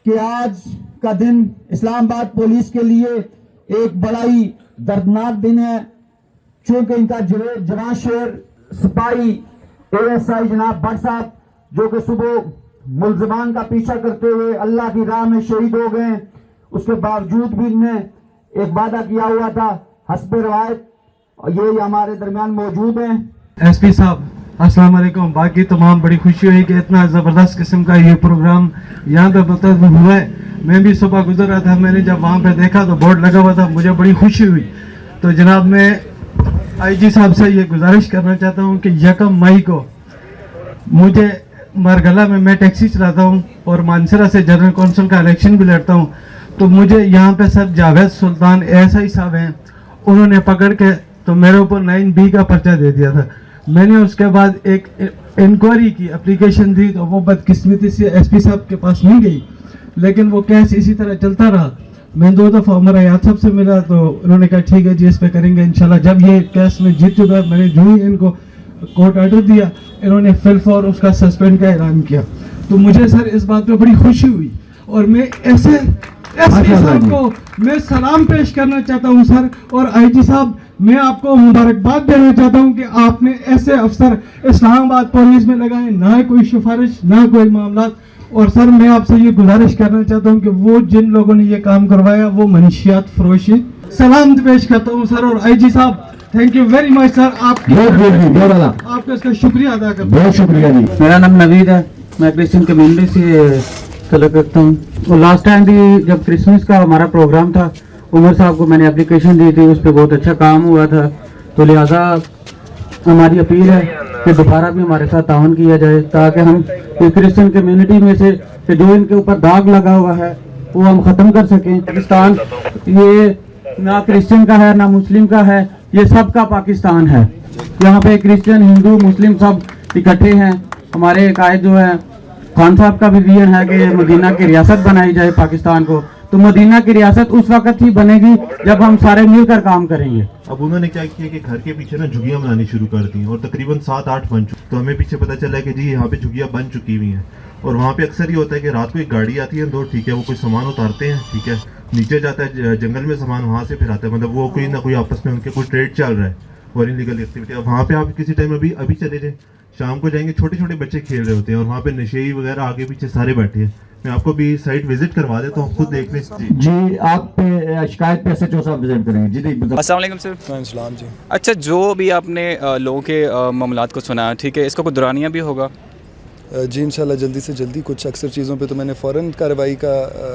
کہ آج کا دن اسلام آباد پولیس کے لیے ایک بڑا ہی دردناک دن ہے، چونکہ ان کا جوان شیر سپاہی ASI جناب بٹ صاحب جو کہ صبح ملزمان کا پیچھا کرتے ہوئے اللہ کی راہ میں شہید ہو گئے، اس کے باوجود بھی انہوں نے ایک وعدہ کیا ہوا تھا حسب روایت، اور یہ ہمارے درمیان موجود ہیں۔ SP صاحب السلام علیکم۔ باقی تمام بڑی خوشی ہوئی کہ اتنا زبردست قسم کا یہ پروگرام یہاں پہ منعقد ہوا ہے۔ میں بھی صبح گزر رہا تھا، میں نے جب وہاں پہ دیکھا تو بورڈ لگا ہوا تھا، مجھے بڑی خوشی ہوئی۔ تو جناب میں IG صاحب سے یہ گزارش کرنا چاہتا ہوں کہ 1 مئی کو مجھے مرگلہ میں ٹیکسی چلاتا ہوں اور مانسرہ سے جنرل کونسل کا الیکشن بھی لڑتا ہوں، تو مجھے یہاں پہ سر جاوید سلطان ASI صاحب ہیں، انہوں نے پکڑ کے تو میرے اوپر 9B کا پرچہ دے دیا تھا۔ میں نے اس کے بعد ایک انکوائری کی، اپلیکیشن دی، تو وہ بدقسمتی سے SP صاحب کے پاس نہیں گئی، لیکن وہ کیس اسی طرح چلتا رہا۔ میں 2 دفعہ عمر حیات صاحب سے ملا تو انہوں نے کہا ٹھیک ہے جی اس پہ کریں گے انشاءاللہ۔ جب یہ کیس میں جیت چکا، میں نے جو ہی ان کو کورٹ آرڈر دیا، انہوں نے فل فور اس کا سسپینڈ کا اعلان کیا۔ تو مجھے سر اس بات پہ بڑی خوشی ہوئی، اور میں ایسے SP صاحب کو میں سلام پیش کرنا چاہتا ہوں سر، اور IG صاحب میں آپ کو مبارکباد دینا چاہتا ہوں کہ آپ نے ایسے افسر اسلام آباد پولیس میں لگائے، نہ کوئی سفارش نہ کوئی معاملات۔ اور سر میں آپ سے یہ گزارش کرنا چاہتا ہوں کہ وہ جن لوگوں نے یہ کام کروایا وہ منشیات فروشی، سلام پیش کرتا ہوں سر۔ اور IG صاحب تھینک یو ویری مچ سر، آپ کا اس کا شکریہ ادا کرتا ہوں۔ بہت شکریہ جی۔ میرا نام نوید ہے، میں کرسچن کمیونٹی سے تعلق رکھتا ہوں، اور لاسٹ ٹائم بھی جب کرسمس کا ہمارا پروگرام تھا، عمر صاحب کو میں نے اپلیکیشن دی تھی، اس پہ بہت اچھا کام ہوا تھا، تو لہٰذا ہماری اپیل ہے کہ دوبارہ بھی ہمارے ساتھ تعاون کیا جائے، تاکہ ہم کرسچن کمیونٹی میں سے کہ جو ان کے اوپر داغ لگا ہوا ہے وہ ہم ختم کر سکیں۔ پاکستان یہ نہ کرسچن کا ہے نہ مسلم کا ہے، یہ سب کا پاکستان ہے۔ یہاں پہ کرسچن ہندو مسلم سب اکٹھے ہیں۔ ہمارے قائد جو ہے خان صاحب کا بھی ویژن ہے کہ مدینہ کی ریاست بنائی جائے پاکستان کو، تو مدینہ کی ریاست اس وقت ہی بنے گی جب ہم سارے مل کر کام کریں گے۔ اب انہوں نے کیا کیا کہ گھر کے پیچھے نا جھگیاں بنانی شروع کر دی، اور تقریباً 7-8 بن چکی، تو ہمیں پیچھے پتہ چلا کہ جی یہاں پہ جھگیاں بن چکی ہوئی ہیں، اور وہاں پہ اکثر یہ ہوتا ہے کہ رات کو ایک گاڑی آتی ہے دو، ٹھیک ہے، وہ کوئی سامان اتارتے ہیں، ٹھیک ہے، نیچے جاتا ہے جنگل میں سامان، وہاں سے پھر آتا ہے، مطلب وہ کوئی نہ کوئی آپس میں ان کے کوئی ٹریڈ چل رہا ہے، فورین لیگل ایکٹیویٹی۔ اب وہاں پہ آپ کسی ٹائم ابھی چلے جائیں، شام کو جائیں گے، چھوٹے چھوٹے بچے کھیل رہے ہوتے ہیں، اور وہاں پہ نشئی وغیرہ آگے پیچھے سارے بیٹھے ہیں۔ میں آپ کو بھی سائٹ وزٹ کروا دیتا ہوں، خود دیکھ لیں۔ جی آپ پہ شکایت پہ SHO صاحب وزٹ کریں گے۔ جی السلام علیکم سر۔ السلام جی۔ اچھا، جو بھی آپ نے لوگوں کے معاملات کو سنا، ٹھیک ہے، اس کا کوئی دورانیہ بھی ہوگا؟ جی انشاءاللہ جلدی سے جلدی۔ کچھ اکثر چیزوں پہ تو میں نے فوراً کارروائی کا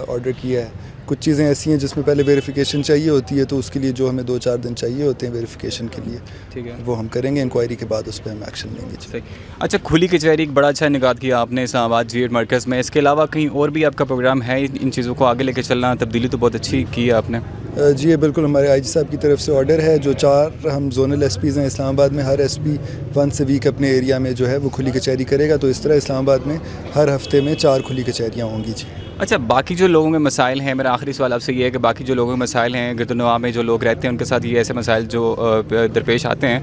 آرڈر کیا ہے، کچھ چیزیں ایسی ہیں جس میں پہلے ویریفیکیشن چاہیے ہوتی ہے، تو اس کے لیے جو ہمیں 2-4 دن چاہیے ہوتے ہیں ویریفیکیشن کے لیے، ٹھیک ہے، وہ ہم کریں گے، انکوائری کے بعد اس پہ ہم ایکشن لیں گے۔ جی اچھا، کھلی کچہری ایک بڑا اچھا نکات کیا آپ نے اسلام آباد G8 مرکز میں، اس کے علاوہ کہیں اور بھی آپ کا پروگرام ہے ان چیزوں کو آگے لے کے چلنا؟ تبدیلی تو بہت اچھی کی ہے آپ نے۔ جی بالکل، ہمارے IG صاحب کی طرف سے آرڈر ہے، جو 4 ہم زونل SPs ہیں اسلام آباد میں، ہر SP ونس اے ویک اپنے ایریا میں جو ہے وہ کھلی کچہری کرے گا، تو اس طرح اسلام آباد میں ہر ہفتے میں 4 کھلی کچہریاں ہوں گی۔ جی اچھا، باقی جو لوگوں کے مسائل ہیں، میرا آخری سوال آپ سے یہ ہے کہ باقی جو لوگوں کے مسائل ہیں، گرد و نواح میں جو لوگ رہتے ہیں ان کے ساتھ یہ ایسے مسائل جو درپیش آتے ہیں،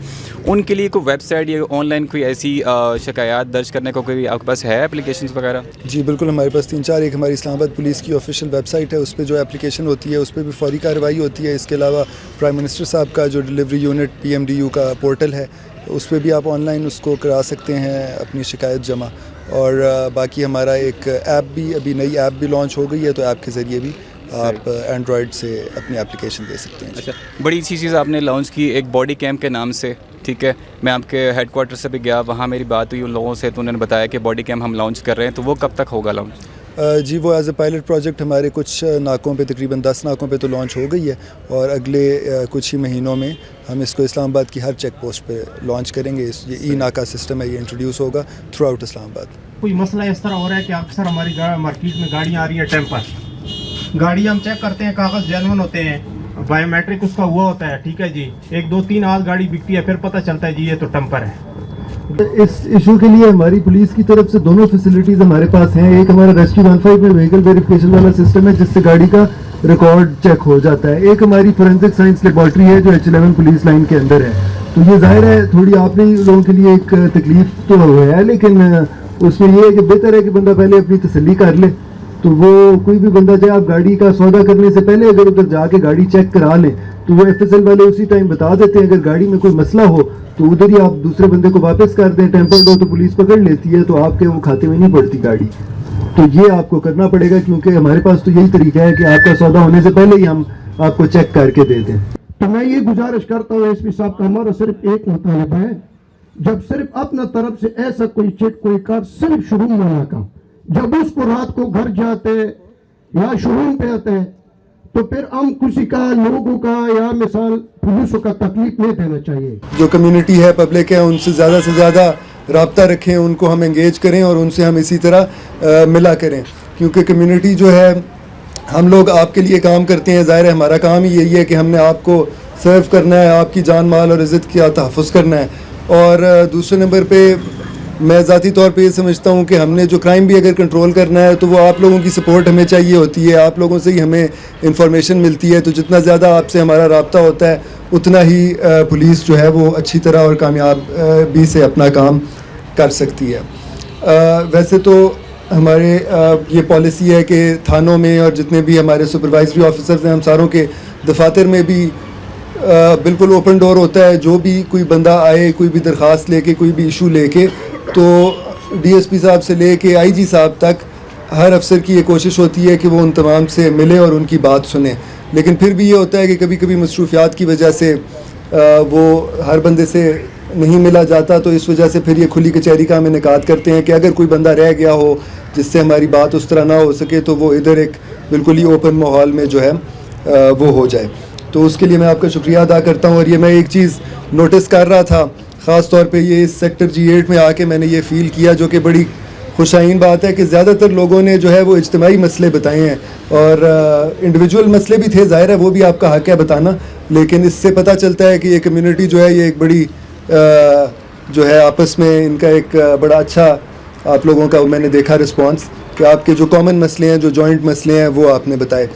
ان کے لیے کوئی ویب سائٹ یا آن لائن کوئی ایسی شکایات درج کرنے کو کوئی آپ کے پاس ہے اپلیکیشنز وغیرہ؟ جی بالکل، ہمارے پاس 3-4، ایک ہماری اسلام آباد پولیس کی آفیشیل ویب سائٹ ہے، اس پہ جو اپلیکیشن ہوتی ہے اس پہ بھی فوری کارروائی ہوتی ہے۔ اس کے علاوہ پرائم منسٹر صاحب کا جو ڈلیوری یونٹ PMDU کا پورٹل ہے، اس پہ بھی آپ آن لائن اس کو کرا سکتے ہیں اپنی شکایت جمع۔ اور باقی ہمارا ایک ایپ بھی، ابھی نئی ایپ بھی لانچ ہو گئی ہے، تو ایپ کے ذریعے بھی آپ اینڈرائڈ سے اپنی اپلیکیشن دے سکتے ہیں۔ اچھا، بڑی اچھی چیز آپ نے لانچ کی ایک باڈی کیم کے نام سے، ٹھیک ہے، میں آپ کے ہیڈ کوارٹر سے بھی گیا، وہاں میری بات ہوئی ان لوگوں سے، تو انہوں نے بتایا کہ باڈی کیم ہم لانچ کر رہے ہیں، تو وہ کب تک ہوگا لانچ؟ جی وہ ایز اے پائلٹ پروجیکٹ ہمارے کچھ ناکوں پہ، تقریباً 10 ناکوں پہ تو لانچ ہو گئی ہے، اور اگلے کچھ ہی مہینوں میں ہم اس کو اسلام آباد کی ہر چیک پوسٹ پہ لانچ کریں گے۔ یہ ای ناکا سسٹم ہے، یہ انٹروڈیوس ہوگا تھرو آؤٹ اسلام آباد۔ کوئی مسئلہ اس طرح ہو رہا ہے کہ اکثر ہماری مارکیٹ میں گاڑیاں آ رہی ہیں ٹیمپر، گاڑی ہم چیک کرتے ہیں، کاغذ جینون ہوتے ہیں، بایو میٹرک اس کا ہوا ہوتا ہے، ٹھیک ہے جی، 1-2-3 آدھ گاڑی بکتی ہے، پھر پتہ چلتا ہے جی یہ تو ٹیمپر ہے۔ اس ایشو کے لیے ہماری پولیس کی طرف سے دونوں فیسلٹیز ہمارے پاس ہیں۔ ایک ہمارا ریسکیو 15 میں وہیکل ویریفیکیشن والا سسٹم ہے جس سے گاڑی کا ریکارڈ چیک ہو جاتا ہے، ایک ہماری فورینسک سائنس لیبارٹری ہے جو H11 پولیس لائن کے اندر ہے۔ تو یہ ظاہر ہے تھوڑی آپ نے لوگوں کے لیے ایک تکلیف تو ہے، لیکن اس میں یہ ہے کہ بہتر ہے کہ بندہ پہلے اپنی تسلی کر لے، تو وہ کوئی بھی بندہ جائے, آپ گاڑی کا سودا کرنے سے پہلے اگر ادھر جا کے گاڑی چیک کرا لیں تو وہ ایف ایس ایل والے اسی ٹائم بتا دیتے ہیں. اگر گاڑی میں کوئی مسئلہ ہو تو ادھر ہی آپ دوسرے بندے کو واپس کر دیں, ٹیمپرڈ ہو تو پولیس پکڑ لیتی ہے, تو آپ کے وہ کھاتے میں نہیں پڑتی گاڑی. تو یہ آپ کو کرنا پڑے گا, کیونکہ ہمارے پاس تو یہی طریقہ ہے کہ آپ کا سودا ہونے سے پہلے ہی ہم آپ کو چیک کر کے دے دیں. تو میں یہ گزارش کرتا ہوں ایس پی صاحب کا, ہمارا صرف ایک مطالبہ ہے, جب صرف اپنا طرف سے ایسا کوئی چٹ کوئی کار صرف شروع میں کا, جب اس کو رات کو گھر جاتے یا شروع پہ آتے ہیں تو پھر ہم کسی کا لوگوں کا یا مثال پولیسوں کا تکلیف نہیں دینا چاہیے. جو کمیونٹی ہے, پبلک ہے, ان سے زیادہ رابطہ رکھیں, ان کو ہم انگیج کریں اور ان سے ہم اسی طرح ملا کریں, کیونکہ کمیونٹی جو ہے, ہم لوگ آپ کے لیے کام کرتے ہیں, ظاہر ہے ہمارا کام ہی یہی ہے کہ ہم نے آپ کو سرو کرنا ہے, آپ کی جان مال اور عزت کا تحفظ کرنا ہے. اور دوسرے نمبر پہ میں ذاتی طور پہ یہ سمجھتا ہوں کہ ہم نے جو کرائم بھی اگر کنٹرول کرنا ہے تو وہ آپ لوگوں کی سپورٹ ہمیں چاہیے ہوتی ہے, آپ لوگوں سے ہی ہمیں انفارمیشن ملتی ہے. تو جتنا زیادہ آپ سے ہمارا رابطہ ہوتا ہے اتنا ہی پولیس جو ہے وہ اچھی طرح اور کامیابی سے اپنا کام کر سکتی ہے. ویسے تو ہمارے یہ پالیسی ہے کہ تھانوں میں اور جتنے بھی ہمارے سپروائزری آفیسرز ہیں, ہم ساروں کے دفاتر میں بھی بالکل اوپن ڈور ہوتا ہے. جو بھی کوئی بندہ آئے, کوئی بھی درخواست لے کے, کوئی بھی ایشو لے کے, تو ڈی ایس پی صاحب سے لے کے آئی جی صاحب تک ہر افسر کی یہ کوشش ہوتی ہے کہ وہ ان تمام سے ملے اور ان کی بات سنیں. لیکن پھر بھی یہ ہوتا ہے کہ کبھی کبھی مصروفیات کی وجہ سے وہ ہر بندے سے نہیں ملا جاتا, تو اس وجہ سے پھر یہ کھلی کچہری کا ہم انعقاد کرتے ہیں کہ اگر کوئی بندہ رہ گیا ہو جس سے ہماری بات اس طرح نہ ہو سکے تو وہ ادھر ایک بالکل ہی اوپن ماحول میں جو ہے وہ ہو جائے. تو اس کے لیے میں آپ کا شکریہ ادا کرتا ہوں. اور یہ میں ایک چیز نوٹس کر رہا تھا, خاص طور پہ یہ اس سیکٹر G8 میں آ کے میں نے یہ فیل کیا, جو کہ بڑی خوشائن بات ہے, کہ زیادہ تر لوگوں نے جو ہے وہ اجتماعی مسئلے بتائے ہیں, اور انڈیویجول مسئلے بھی تھے, ظاہر ہے وہ بھی آپ کا حق ہے بتانا, لیکن اس سے پتہ چلتا ہے کہ یہ کمیونٹی جو ہے یہ ایک بڑی جو ہے آپس میں ان کا ایک بڑا اچھا آپ لوگوں کا میں نے دیکھا رسپانس, کہ آپ کے جو کامن مسئلے ہیں, جو جوائنٹ مسئلے ہیں, وہ آپ نے بتائے.